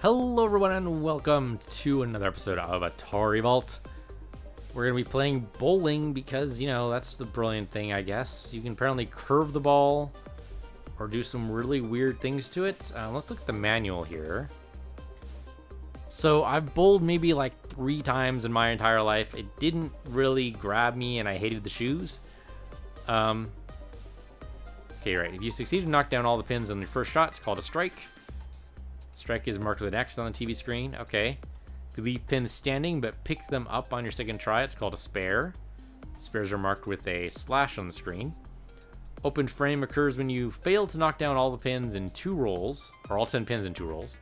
Hello everyone and welcome to another episode of Atari Vault. We're going to be playing bowling because, that's the brilliant thing, I guess. You can apparently curve the ball or do some really weird things to it. Let's look at the manual here. So I've bowled maybe like 3 times in my entire life. It didn't really grab me and I hated the shoes. Okay, right. If you succeed to knock down all the pins on your first shot, it's called a strike. Strike is marked with an X on the TV screen. Okay. If you leave pins standing but pick them up on your second try, it's called a spare. Spares are marked with a slash on the screen. Open frame occurs when you fail to knock down all the pins in 2 rolls, or all 10 pins in 2 rolls.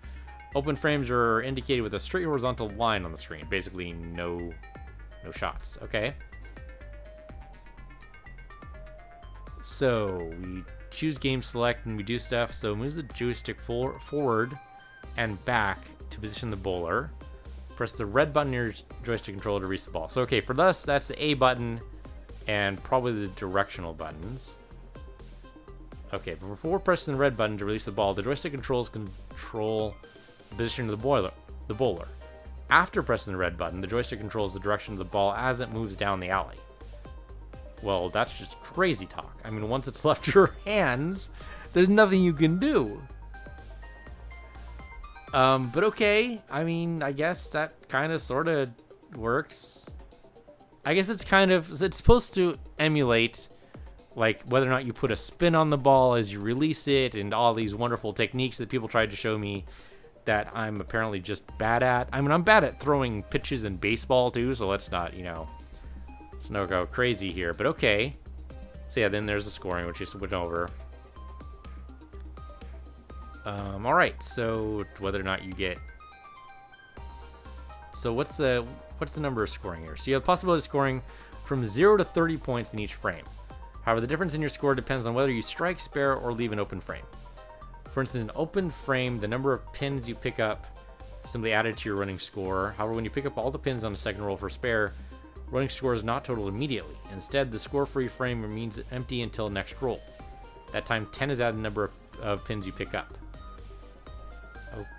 Open frames are indicated with a straight horizontal line on the screen. Basically, no shots. Okay. So we choose game select and we do stuff. So move the joystick forward and back to position the bowler. Press the red button in your joystick controller to release the ball. So, okay, for us, that's the A button and probably the directional buttons. Okay, but before pressing the red button to release the ball, the joystick controls control the position of the bowler. After pressing the red button, the joystick controls the direction of the ball as it moves down the alley. Well, that's just crazy talk. I mean, once it's left your hands, there's nothing you can do. But okay, I mean, I guess that kind of sort of works. I guess it's supposed to emulate, like, whether or not you put a spin on the ball as you release it and all these wonderful techniques that people tried to show me that I'm apparently just bad at. I mean, I'm bad at throwing pitches in baseball too, so let's not, let's not go crazy here, but okay. So yeah, then there's the scoring, which is went over. All right, so whether or not you get... So what's the number of scoring here? So you have the possibility of scoring from 0 to 30 points in each frame. However, the difference in your score depends on whether you strike, spare, or leave an open frame. For instance, an open frame, the number of pins you pick up is simply added to your running score. However, when you pick up all the pins on the second roll for spare, running score is not totaled immediately. Instead, the score-free frame remains empty until next roll. That time, 10 is added to the number of pins you pick up.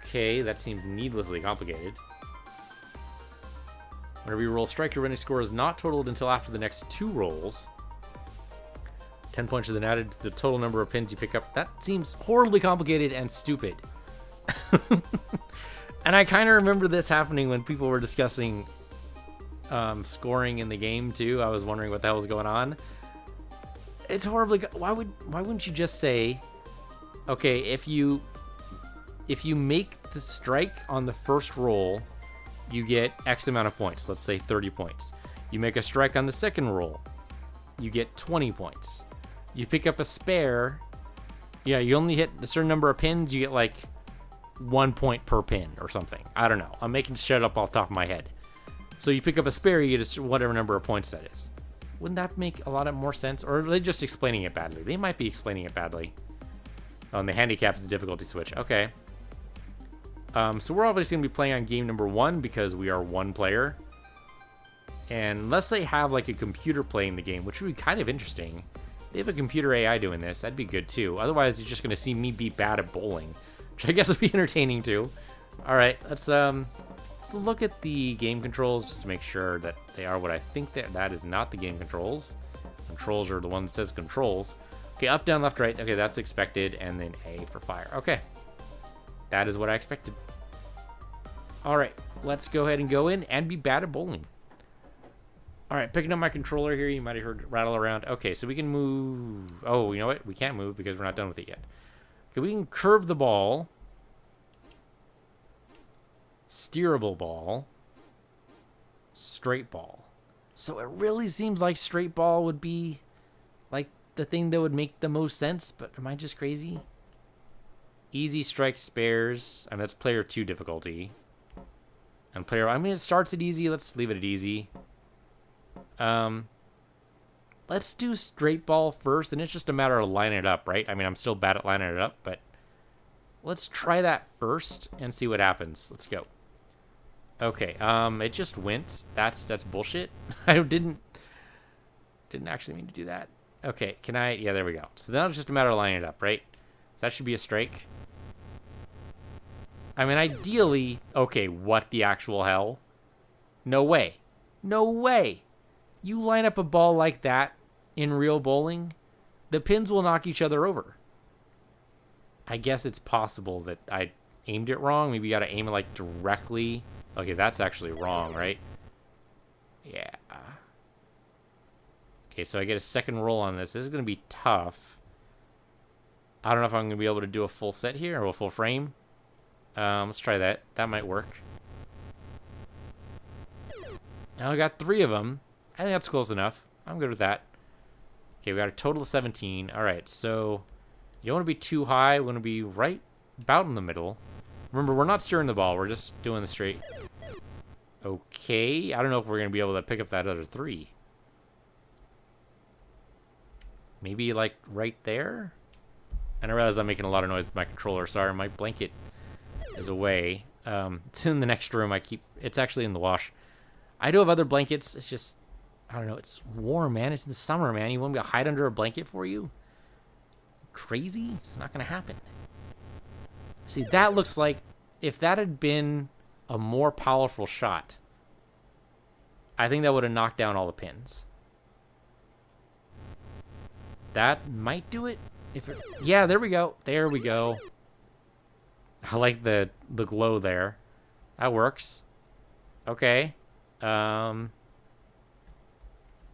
Okay, that seems needlessly complicated. Whenever you roll strike, your running score is not totaled until after the next 2 rolls. 10 points is then added to the total number of pins you pick up. That seems horribly complicated and stupid. And I kind of remember this happening when people were discussing scoring in the game too. I was wondering what the hell was going on. It's horribly... Why wouldn't you just say, okay, if you make the strike on the first roll, you get X amount of points. Let's say 30 points. You make a strike on the second roll, you get 20 points. You pick up a spare, you only hit a certain number of pins, you get like 1 point per pin or something. I don't know. I'm making shit up off the top of my head. So you pick up a spare, you get whatever number of points that is. Wouldn't that make a lot more sense? Or are they just explaining it badly? They might be explaining it badly. Oh, and the handicap is the difficulty switch. Okay. So we're obviously going to be playing on game number 1 because we are 1 player. And unless they have like a computer playing the game, which would be kind of interesting. If they have a computer AI doing this, that'd be good too. Otherwise, you're just going to see me be bad at bowling, which I guess would be entertaining too. All right, let's look at the game controls just to make sure that they are what I think that is not the game controls. Controls are the one that says controls. Okay, up, down, left, right. Okay, that's expected. And then A for fire. Okay. That is what I expected. All right, let's go ahead and go in and be bad at bowling. All right, picking up my controller here. You might have heard it rattle around. Okay, so we can move. Oh, you know what? We can't move because we're not done with it yet. Okay, we can curve the ball. Steerable ball. Straight ball. So it really seems like straight ball would be like the thing that would make the most sense, but am I just crazy? Easy strike spares. I mean, that's player 2 difficulty. And it starts at easy. Let's leave it at easy. Let's do straight ball first, and it's just a matter of lining it up, right? I mean, I'm still bad at lining it up, but let's try that first and see what happens. Let's go. Okay, it just went. That's bullshit. I didn't actually mean to do that. Okay, can I? Yeah, there we go. So now it's just a matter of lining it up, right? So that should be a strike. I mean, ideally, okay, what the actual hell? No way. No way. You line up a ball like that in real bowling, the pins will knock each other over. I guess it's possible that I aimed it wrong. Maybe you got to aim it like directly. Okay, that's actually wrong, right? Yeah. Okay, so I get a second roll on this. This is going to be tough. I don't know if I'm going to be able to do a full set here or a full frame. Let's try that. That might work. Now I got 3 of them. I think that's close enough. I'm good with that. Okay, we got a total of 17. All right, so you don't want to be too high. We want to be right about in the middle. Remember, we're not steering the ball. We're just doing the straight. Okay, I don't know if we're going to be able to pick up that other 3. Maybe, like, right there? And I realize I'm making a lot of noise with my controller. Sorry, my blanket is away. It's in the next room. It's actually in the wash. I do have other blankets. It's just, I don't know. It's warm, man. It's the summer, man. You want me to hide under a blanket for you? Crazy? It's not going to happen. See, that looks like if that had been a more powerful shot, I think that would have knocked down all the pins. That might do it. Yeah, there we go. There we go. I like the glow there. That works. Okay.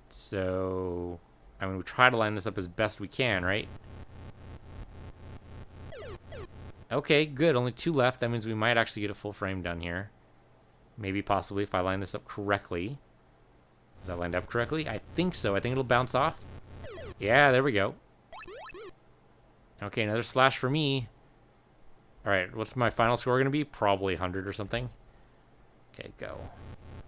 So I'm going to try to line this up as best we can, right? Okay, good. Only 2 left. That means we might actually get a full frame done here. Maybe possibly if I line this up correctly. Is that lined up correctly? I think so. I think it'll bounce off. Yeah, there we go. Okay, another slash for me. All right, what's my final score going to be? Probably 100 or something. Okay, go.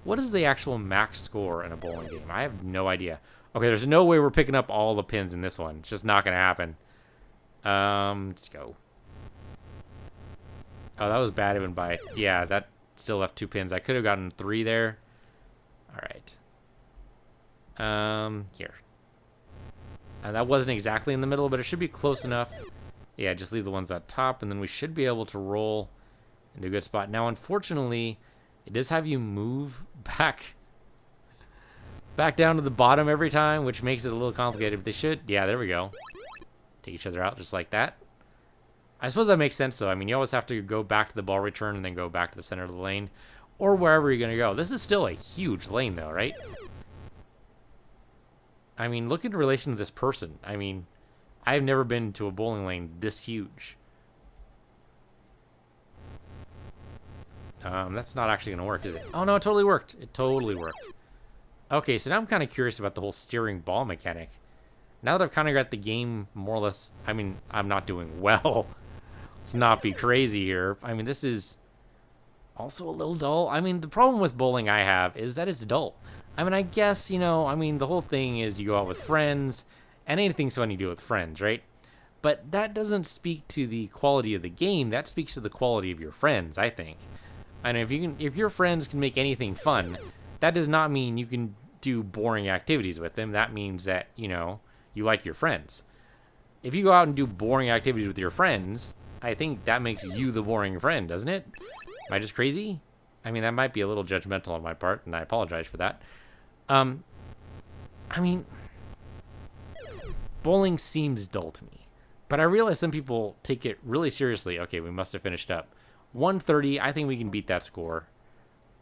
What is the actual max score in a bowling game? I have no idea. Okay, there's no way we're picking up all the pins in this one. It's just not going to happen. Let's go. Oh, that was bad even by... Yeah, that still left 2 pins. I could have gotten 3 there. All right. Here. That wasn't exactly in the middle, but it should be close enough. Yeah, just leave the ones at top, and then we should be able to roll into a good spot. Now, unfortunately, it does have you move back down to the bottom every time, which makes it a little complicated. But they should... Yeah, there we go. Take each other out just like that. I suppose that makes sense, though. I mean, you always have to go back to the ball return and then go back to the center of the lane, or wherever you're going to go. This is still a huge lane, though, right? I mean, look in relation to this person. I mean, I've never been to a bowling lane this huge. That's not actually going to work, is it? Oh, no, it totally worked. It totally worked. Okay, so now I'm kind of curious about the whole steering ball mechanic. Now that I've kind of got the game more or less... I mean, I'm not doing well. Let's not be crazy here. I mean, this is also a little dull. I mean, the problem with bowling I have is that it's dull. I mean, I guess, you know, I mean, the whole thing is you go out with friends, and anything's fun you do with friends, right? But that doesn't speak to the quality of the game. That speaks to the quality of your friends, I think. And if your friends can make anything fun, that does not mean you can do boring activities with them. That means that, you know, you like your friends. If you go out and do boring activities with your friends, I think that makes you the boring friend, doesn't it? Am I just crazy? I mean, that might be a little judgmental on my part, and I apologize for that. I mean, bowling seems dull to me, but I realize some people take it really seriously. Okay, we must have finished up. 130, I think we can beat that score.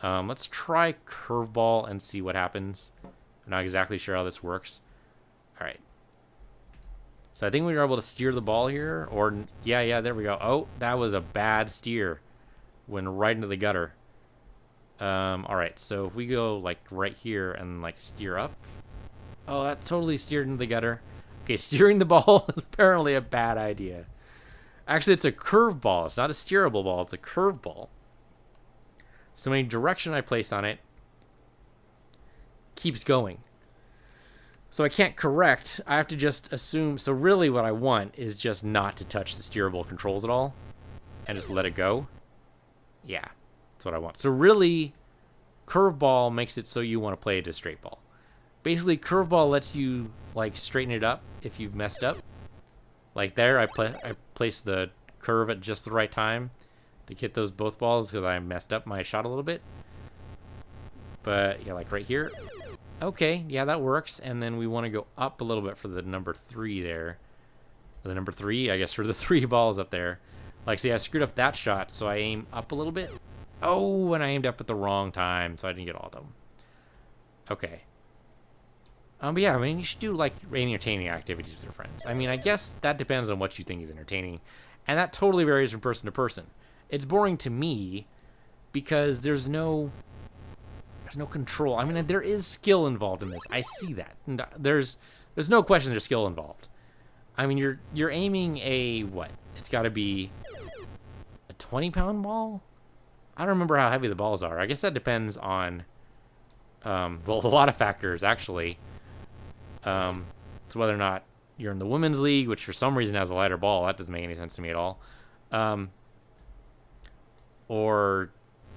Let's try curveball and see what happens. I'm not exactly sure how this works. All right. So I think we were able to steer the ball here, or yeah, there we go. Oh, that was a bad steer. Went right into the gutter. All right, so if we go like right here and like steer up. Oh, that totally steered into the gutter. Okay, steering the ball is apparently a bad idea. Actually, it's a curve ball. It's not a steerable ball. It's a curve ball. So any direction I place on it keeps going. So I can't correct. I have to just assume. So really what I want is just not to touch the steerable controls at all and just let it go. Yeah, that's what I want. So really, curveball makes it so you want to play it as straight ball. Basically, curveball lets you like straighten it up if you've messed up. Like there, I place the curve at just the right time to hit those both balls because I messed up my shot a little bit. But, yeah, like right here. Okay, yeah, that works. And then we want to go up a little bit for the number 3 there. For the number 3, I guess, for the 3 balls up there. Like, see, I screwed up that shot, so I aim up a little bit. Oh, and I aimed up at the wrong time, so I didn't get all of them. Okay. But yeah, I mean, you should do, like, entertaining activities with your friends. I mean, I guess that depends on what you think is entertaining. And that totally varies from person to person. It's boring to me because there's no control. I mean, there is skill involved in this. I see that. And there's no question there's skill involved. I mean, you're aiming a, what? It's got to be a 20-pound ball? I don't remember how heavy the balls are. I guess that depends on, well, a lot of factors, actually. It's whether or not you're in the women's league, which for some reason has a lighter ball. That doesn't make any sense to me at all. Or,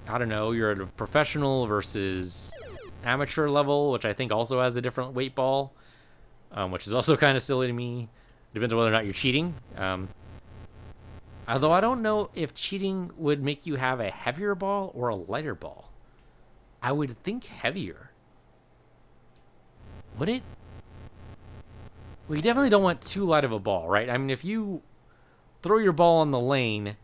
I don't know, you're at a professional versus amateur level, which I think also has a different weight ball, which is also kind of silly to me. Depends on whether or not you're cheating. Although I don't know if cheating would make you have a heavier ball or a lighter ball. I would think heavier. Would it? Well, you definitely don't want too light of a ball, right? I mean, if you throw your ball on the lane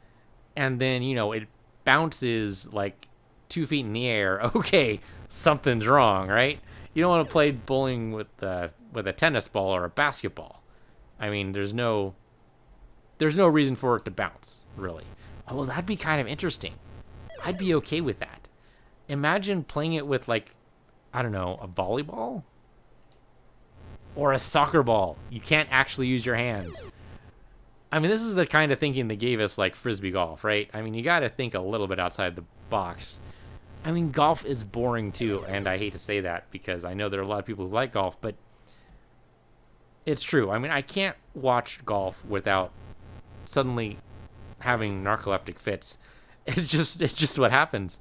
and then, you know, it bounces like 2 feet in the air, okay, something's wrong, right? You don't want to play bowling with a tennis ball or a basketball. I mean, there's no reason for it to bounce, really. Although that'd be kind of interesting. I'd be okay with that. Imagine playing it with, like, I don't know, a volleyball? Or a soccer ball. You can't actually use your hands. I mean, this is the kind of thinking that gave us, like, Frisbee golf, right? I mean, you got to think a little bit outside the box. I mean, golf is boring, too, and I hate to say that because I know there are a lot of people who like golf, but it's true. I mean, I can't watch golf without suddenly having narcoleptic fits. It's just what happens.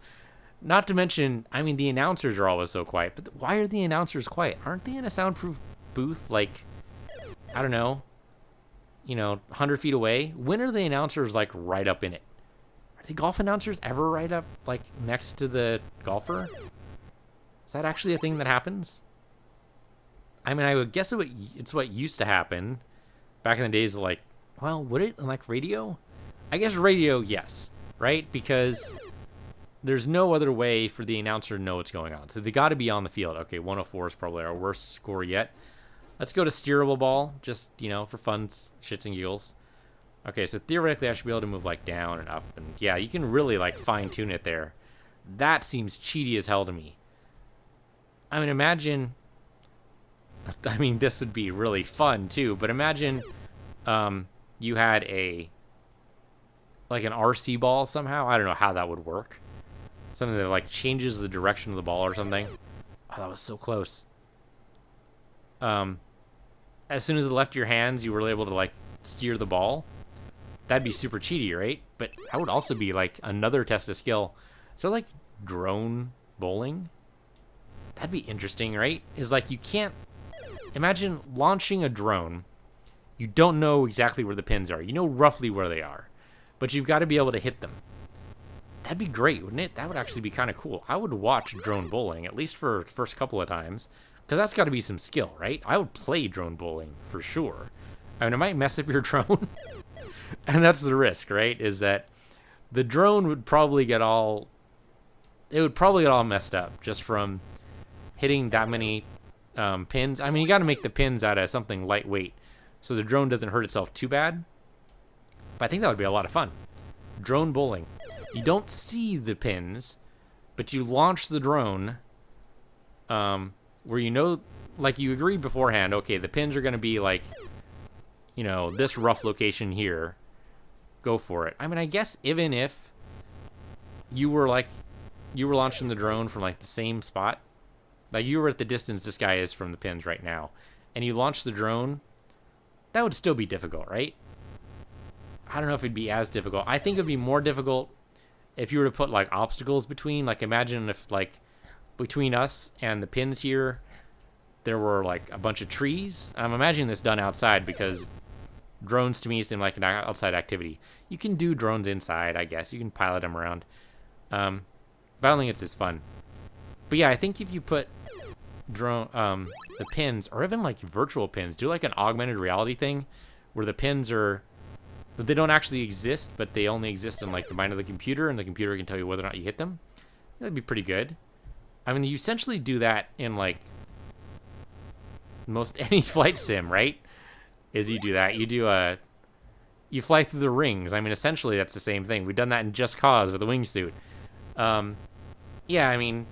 Not to mention, I mean, the announcers are always so quiet, but why are the announcers quiet? Aren't they in a soundproof booth, like, I don't know, 100 feet away? When are the announcers, like, right up in it? Are the golf announcers ever right up, like, next to the golfer? Is that actually a thing that happens? I mean, I would guess it's what used to happen back in the days of, like, well, would it, like, radio? I guess radio, yes, right? Because there's no other way for the announcer to know what's going on. So they got to be on the field. Okay, 104 is probably our worst score yet. Let's go to steerable ball, just, for fun, shits and giggles. Okay, so theoretically I should be able to move, like, down and up. And, yeah, you can really, like, fine-tune it there. That seems cheaty as hell to me. I mean, imagine... I mean, this would be really fun, too. But imagine you had an RC ball somehow. I don't know how that would work. Something that, like, changes the direction of the ball or something. Oh, that was so close. As soon as it left your hands, you were able to, like, steer the ball. That'd be super cheaty, right? But that would also be, like, another test of skill. So, like, drone bowling? That'd be interesting, right? Is, like, you can't... Imagine launching a drone. You don't know exactly where the pins are. You know roughly where they are. But you've got to be able to hit them. That'd be great, wouldn't it? That would actually be kind of cool. I would watch drone bowling, at least for the first couple of times. Because that's got to be some skill, right? I would play drone bowling, for sure. I mean, it might mess up your drone. And that's the risk, right? Is that the drone would probably get all... It would probably get all messed up just from hitting that many pins. I mean, you got to make the pins out of something lightweight so the drone doesn't hurt itself too bad. But I think that would be a lot of fun. Drone bowling. You don't see the pins, but you launch the drone where like you agreed beforehand, okay, the pins are going to be like, this rough location here. Go for it. I mean, I guess even if you were launching the drone from like the same spot, like you were at the distance this guy is from the pins right now, and you launched the drone, that would still be difficult, right? I don't know if it'd be as difficult. I think it'd be more difficult if you were to put like obstacles between. Like imagine if like between us and the pins here, there were like a bunch of trees. I'm imagining this done outside because Drones to me seem like an outside activity. You can do drones inside, I guess. You can pilot them around. But I don't think it's as fun. But yeah, I think if you put the pins, or even like virtual pins, do like an augmented reality thing where the pins they don't actually exist, but they only exist in like the mind of the computer, and the computer can tell you whether or not you hit them. That'd be pretty good. I mean, you essentially do that in like most any flight sim, right? Is you do that. You fly through the rings. I mean, essentially that's the same thing. We've done that in Just Cause with the wingsuit. Yeah, I mean,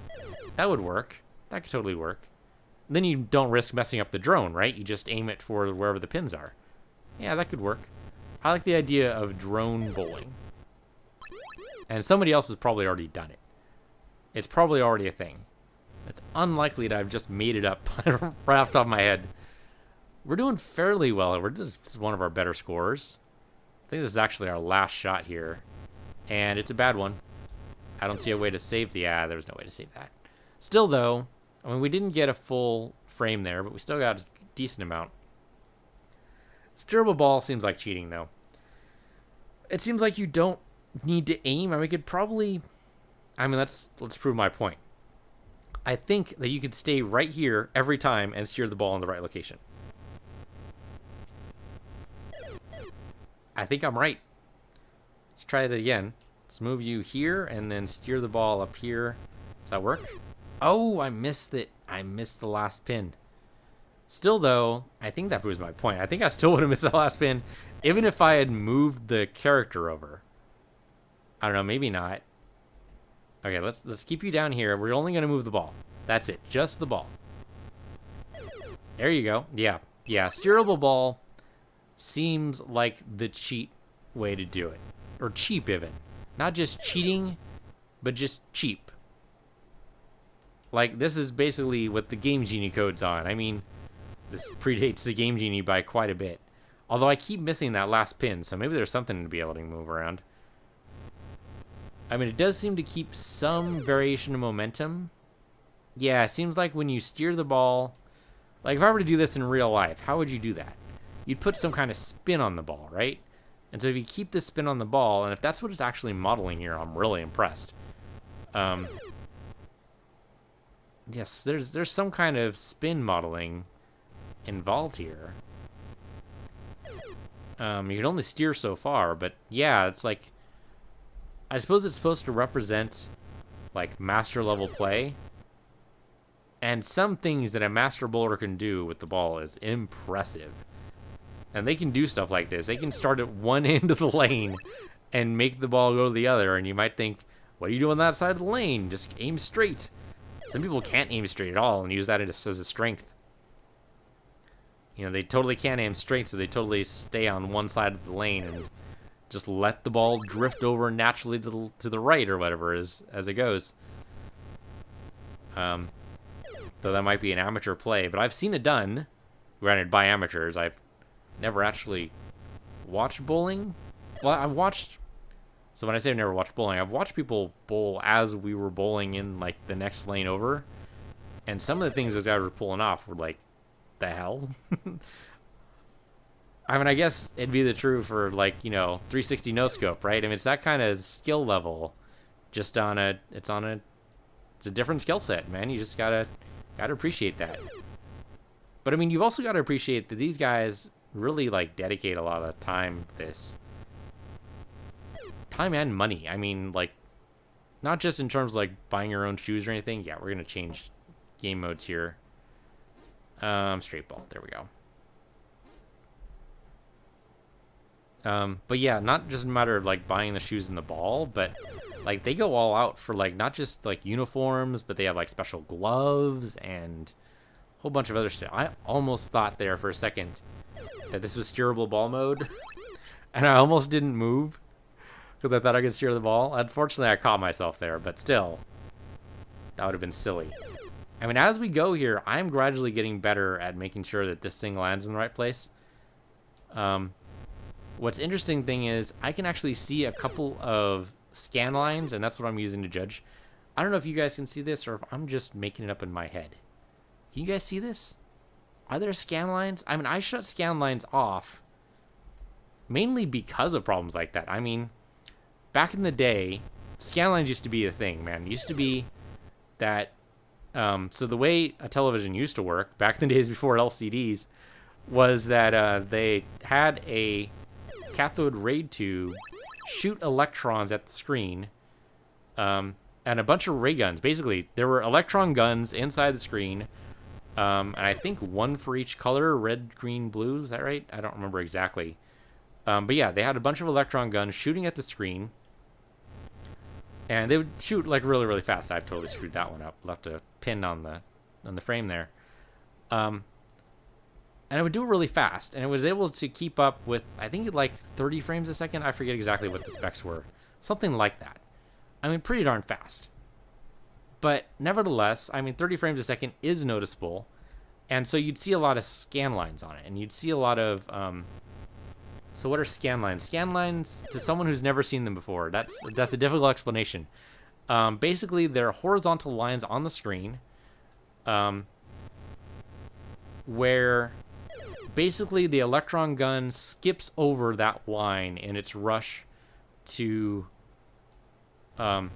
that would work. That could totally work. Then you don't risk messing up the drone, right? You just aim it for wherever the pins are. Yeah, that could work. I like the idea of drone bowling. And somebody else has probably already done it. It's probably already a thing. It's unlikely that I've just made it up right off the top of my head. We're doing fairly well. This is one of our better scores. I think this is actually our last shot here. And it's a bad one. I don't see a way to save there's no way to save that. Still, though, I mean, we didn't get a full frame there, but we still got a decent amount. Steerable ball seems like cheating, though. It seems like you don't need to aim. I mean, we could probably... I mean, let's prove my point. I think that you could stay right here every time and steer the ball in the right location. I think I'm right. Let's try it again. Let's move you here and then steer the ball up here. Does that work? Oh, I missed it. I missed the last pin. Still, though, I think that proves my point. I think I still would have missed the last pin, even if I had moved the character over. I don't know, maybe not. Okay, let's keep you down here. We're only going to move the ball. That's it, just the ball. There you go. Yeah, steerable ball seems like the cheat way to do it. Or cheap, even. Not just cheating, but just cheap. Like, this is basically what the Game Genie code's on. I mean, this predates the Game Genie by quite a bit. Although I keep missing that last pin, so maybe there's something to be able to move around. I mean, it does seem to keep some variation of momentum. Yeah, it seems like when you steer the ball... Like, if I were to do this in real life, how would you do that? You'd put some kind of spin on the ball, right? And so if you keep the spin on the ball, and if that's what it's actually modeling here, I'm really impressed. Yes, there's some kind of spin modeling involved here. You can only steer so far, but yeah, it's like... I suppose it's supposed to represent, like, master level play. And some things that a master bowler can do with the ball is impressive. And they can do stuff like this. They can start at one end of the lane and make the ball go to the other. And you might think, what are you doing on that side of the lane? Just aim straight. Some people can't aim straight at all and use that as a strength. You know, they totally can't aim straight, so they totally stay on one side of the lane and just let the ball drift over naturally to the right or whatever as it goes. Though that might be an amateur play, but I've seen it done. Granted, by amateurs. I've never actually watched bowling. Well, I've watched... So when I say I've never watched bowling, I've watched people bowl as we were bowling in, like, the next lane over. And some of the things those guys were pulling off were like, the hell? I mean, I guess it'd be the true for, like, you know, 360 no scope, right? I mean, it's that kind of skill level, just it's a different skill set, man. You just gotta appreciate that. But I mean, you've also got to appreciate that these guys really, like, dedicate a lot of time to this. Time and money. I mean, like, not just in terms of, like, buying your own shoes or anything. Yeah, we're gonna change game modes here. Straight ball. There we go. But yeah, not just a matter of, like, buying the shoes and the ball, but, like, they go all out for, like, not just, like, uniforms, but they have, like, special gloves and a whole bunch of other stuff. I almost thought there for a second that this was steerable ball mode, and I almost didn't move because I thought I could steer the ball. Unfortunately, I caught myself there, but still, that would have been silly. I mean, as we go here, I'm gradually getting better at making sure that this thing lands in the right place. What's interesting thing is I can actually see a couple of scan lines, and that's what I'm using to judge. I don't know if you guys can see this or if I'm just making it up in my head. Can you guys see this? Are there scan lines? I mean, I shut scan lines off mainly because of problems like that. I mean, back in the day, scanlines used to be a thing, man. It used to be that, so the way a television used to work back in the days before LCDs was that they had a cathode ray tube shoot electrons at the screen, and a bunch of ray guns. Basically, there were electron guns inside the screen, and I think one for each color, red, green, blue. Is that right? I don't remember exactly. But yeah, they had a bunch of electron guns shooting at the screen, and they would shoot like really, really fast. I've totally screwed that one up. Left a pin on the frame there. And it would do it really fast, and it was able to keep up with, I think, like 30 frames a second. I forget exactly what the specs were. Something like that. I mean, pretty darn fast. But nevertheless, I mean, 30 frames a second is noticeable. And so you'd see a lot of scan lines on it, and you'd see a lot of... So what are scan lines? Scan lines, to someone who's never seen them before, that's a difficult explanation. Basically, they're horizontal lines on the screen, where basically the electron gun skips over that line in its rush to go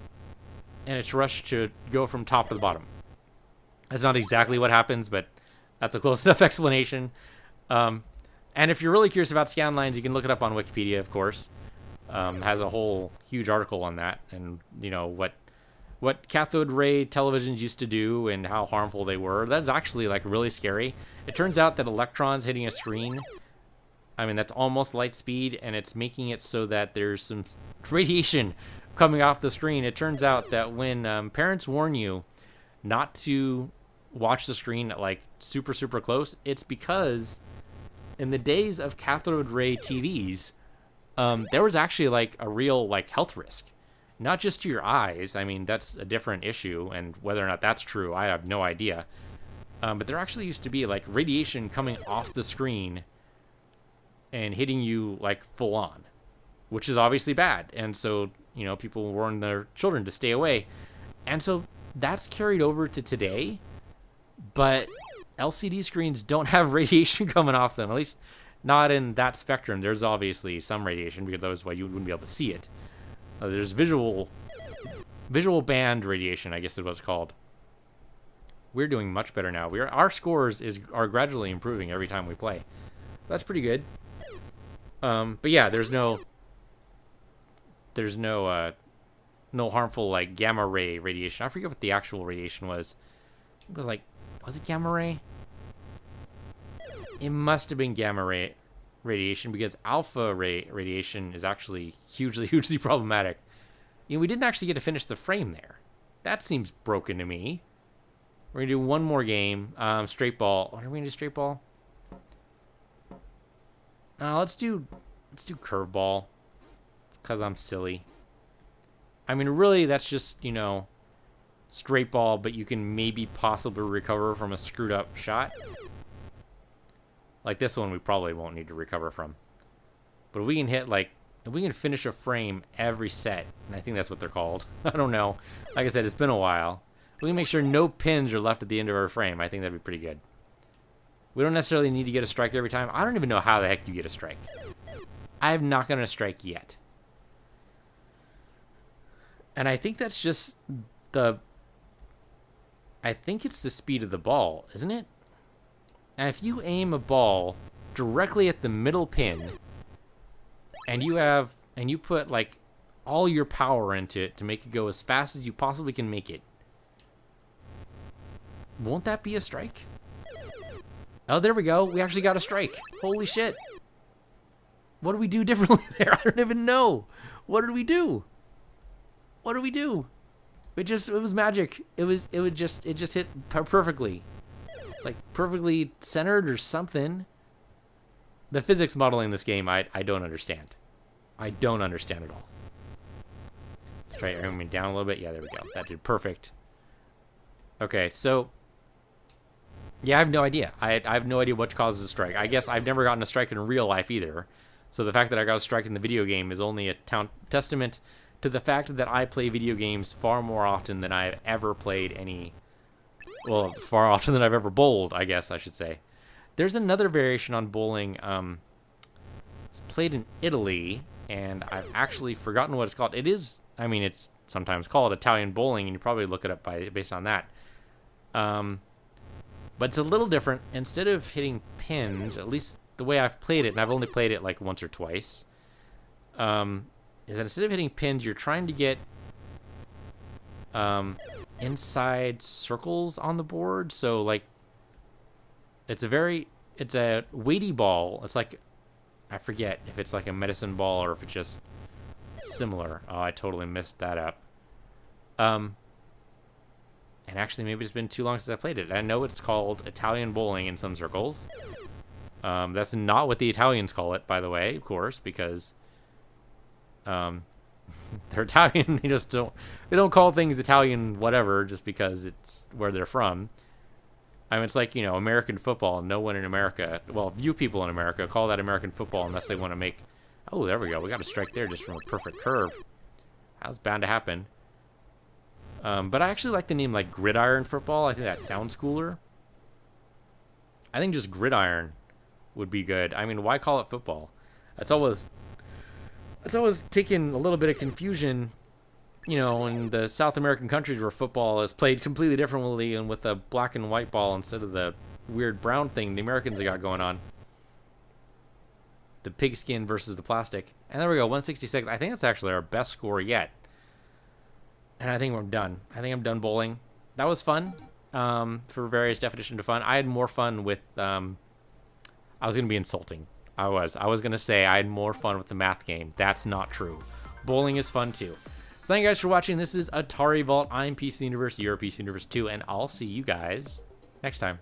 from top to the bottom. That's not exactly what happens, but that's a close enough explanation. And if you're really curious about scan lines, you can look it up on Wikipedia, of course. Has a whole huge article on that, and you know what cathode ray televisions used to do and how harmful they were. That's actually like really scary. It turns out that electrons hitting a screen, I mean, that's almost light speed, and it's making it so that there's some radiation coming off the screen. It turns out that when parents warn you not to watch the screen at like super, super close, it's because in the days of cathode ray TVs, there was actually like a real like health risk. Not just to your eyes. I mean, that's a different issue, and whether or not that's true, I have no idea. But there actually used to be like radiation coming off the screen and hitting you like full on, which is obviously bad. And so, you know, people warn their children to stay away. And so that's carried over to today, but LCD screens don't have radiation coming off them, at least not in that spectrum. There's obviously some radiation, because otherwise, why you wouldn't be able to see it. There's visual band radiation, I guess is what it's called. We're doing much better now. Our scores are gradually improving every time we play. That's pretty good. But yeah, there's no harmful like gamma ray radiation. I forget what the actual radiation was. It was like, was it gamma ray? It must have been gamma ray radiation, because alpha ray radiation is actually hugely problematic. You know, we didn't actually get to finish the frame there. That seems broken to me. We're gonna do one more game. Straight ball. What are we gonna do? Straight ball? Let's do curveball. Because I'm silly. I mean, really, that's just, you know, straight ball, but you can maybe possibly recover from a screwed up shot. Like this one, we probably won't need to recover from. But if we can hit, like, if we can finish a frame every set, and I think that's what they're called. I don't know. Like I said, it's been a while. We can make sure no pins are left at the end of our frame. I think that'd be pretty good. We don't necessarily need to get a strike every time. I don't even know how the heck you get a strike. I have not gotten a strike yet. And I think that's just I think it's the speed of the ball, isn't it? And if you aim a ball directly at the middle pin, and you put like all your power into it to make it go as fast as you possibly can make it, won't that be a strike? Oh, there we go. We actually got a strike. Holy shit. What do we do differently there? I don't even know. What did we do? What did we do? It was magic. It just hit perfectly. It's like perfectly centered or something. The physics modeling this game, I don't understand. I don't understand at all. Let's try aiming down a little bit. Yeah, there we go. That did perfect. Okay, so yeah, I have no idea. I have no idea what causes a strike. I guess I've never gotten a strike in real life either. So the fact that I got a strike in the video game is only a testament to the fact that I play video games far more often than I've ever played any... Well, far often than I've ever bowled, I guess I should say. There's another variation on bowling. It's played in Italy, and I've actually forgotten what it's called. It is, I mean, it's sometimes called Italian bowling, and you probably look it up based on that. But it's a little different. Instead of hitting pins, at least the way I've played it, and I've only played it like once or twice, is that instead of hitting pins, you're trying to get inside circles on the board. So like, it's a weighty ball. It's like, I forget if it's like a medicine ball or if it's just similar. Oh, I totally messed that up. And actually, maybe it's been too long since I played it. I know it's called Italian bowling in some circles. That's not what the Italians call it, by the way, of course, because they're Italian. They don't call things Italian whatever just because it's where they're from. I mean, it's like, American football. No one in America, well, few people in America call that American football unless they want to make, oh, there we go. We got a strike there just from a perfect curve. That was bound to happen. But I actually like the name like gridiron football. I think that sounds cooler. I think just gridiron would be good. I mean, why call it football? It's always taken a little bit of confusion, in the South American countries where football is played completely differently and with a black and white ball instead of the weird brown thing the Americans have got going on. The pigskin versus the plastic. And there we go, 166. I think that's actually our best score yet. And I think I'm done. I think I'm done bowling. That was fun, for various definitions of fun. I had more fun with, I was going to be insulting. I was going to say I had more fun with the math game. That's not true. Bowling is fun too. Thank you guys for watching. This is Atari Vault. I'm PC Universe, you're PC Universe 2, and I'll see you guys next time.